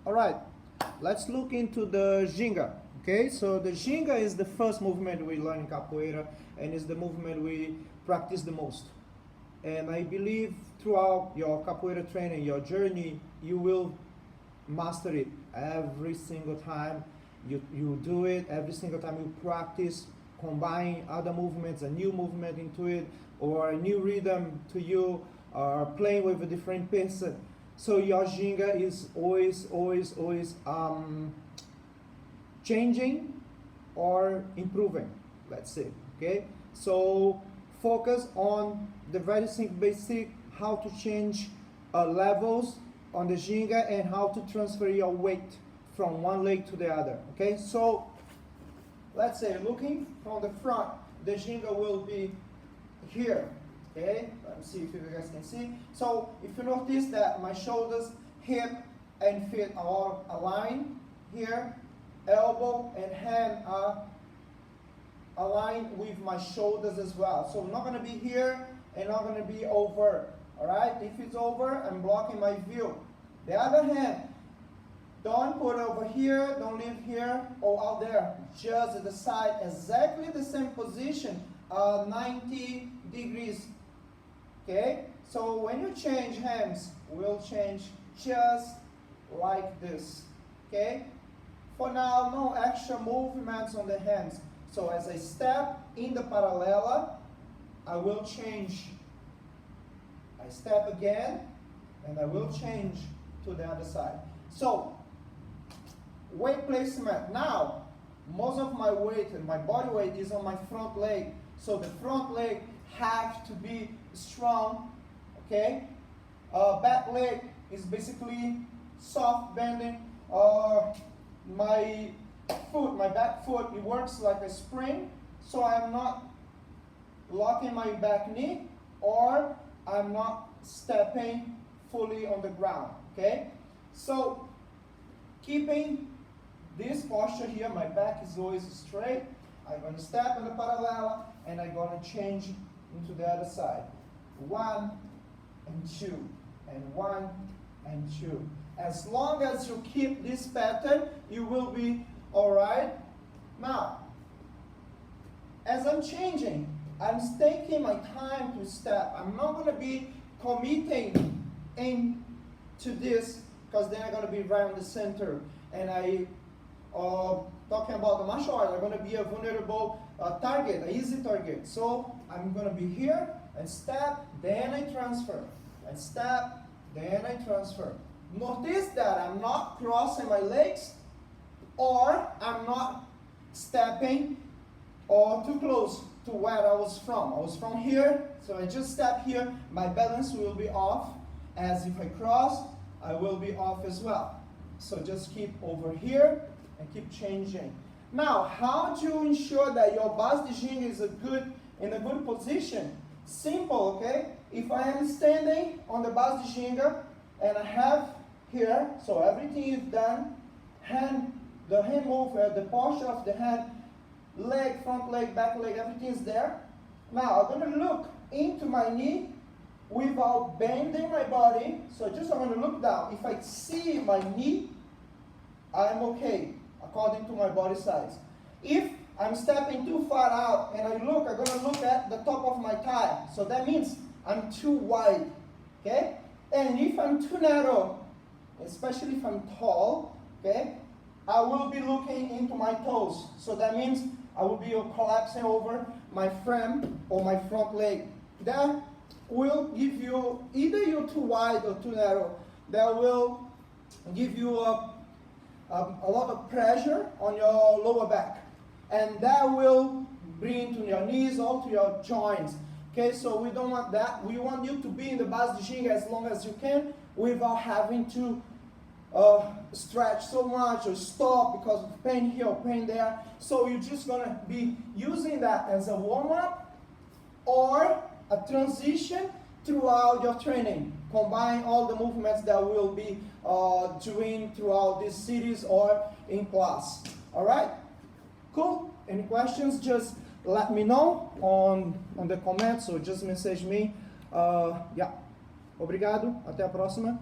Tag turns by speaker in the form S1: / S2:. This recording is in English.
S1: All right, let's look into the Ginga. Okay, so the Ginga is the first movement we learn in capoeira and is the movement we practice the most. And I believe throughout your capoeira training, your journey, you will master it every single time you do it, every single time you practice, combine other movements, a new movement into it, or a new rhythm to you, or playing with a different person. So your Ginga is always changing or improving, let's say, okay? So focus on the very basic, how to change levels on the Ginga and how to transfer your weight from one leg to the other, okay? So let's say looking from the front, the Ginga will be here, okay? Let me see if you guys can see. So if you notice that my shoulders, hip, and feet are all aligned here, elbow and hand are aligned with my shoulders as well. So I'm not going to be here and not going to be over, all right? If it's over, I'm blocking my view. The other hand, don't put it over here, don't leave here or out there. Just at the side, exactly the same position, 90 degrees. Okay? So when you change hands, we'll change just like this. Okay? For now, no extra movements on the hands. So as I step in the paralela, I will change. I step again, and I will change to the other side. So, weight placement. Now, most of my weight and my body weight is on my front leg. So the front leg have to be strong, okay? Back leg is basically soft bending. My foot, my back foot, it works like a spring. So I'm not locking my back knee or I'm not stepping fully on the ground, okay? So keeping this posture here, my back is always straight. I'm going to step in the paralela and I'm going to change into the other side. 1 and 2 and 1 and 2. As long as you keep this pattern, you will be all right. Now, as I'm changing, I'm taking my time to step. I'm not going to be committing into this because then I'm going to be right in the center. And talking about the martial arts, I'm going to be a vulnerable target, an easy target. So I'm going to be here and step, then I transfer. And step, then I transfer. Notice that I'm not crossing my legs or I'm not stepping or too close to where I was from. I was from here, so I just step here. My balance will be off. As if I cross, I will be off as well. So just keep over here and keep changing. Now, how to ensure that your base de Ginga is in a good position? Simple, okay? If I am standing on the base de Ginga and I have here, so everything is done, the hand movement, the posture of the hand, leg, front leg, back leg, everything is there. Now, I'm going to look into my knee without bending my body. So just I'm going to look down. If I see my knee, I'm okay, according to my body size. If I'm stepping too far out and I'm going to look at the top of my thigh. So that means I'm too wide, okay? And if I'm too narrow, especially if I'm tall, okay, I will be looking into my toes. So that means I will be collapsing over my frame or my front leg. That will give you, either you're too wide or too narrow, that will give you a lot of pressure on your lower back. And that will bring to your knees or to your joints. Okay, so we don't want that. We want you to be in the base de Ginga as long as you can without having to stretch so much or stop because of pain here or pain there. So you're just going to be using that as a warm-up or a transition throughout your training. Combine all the movements that we'll be doing throughout this series or in class. All right? Cool? Any questions? Just let me know on the comments or just message me. Yeah. Obrigado. Até a próxima.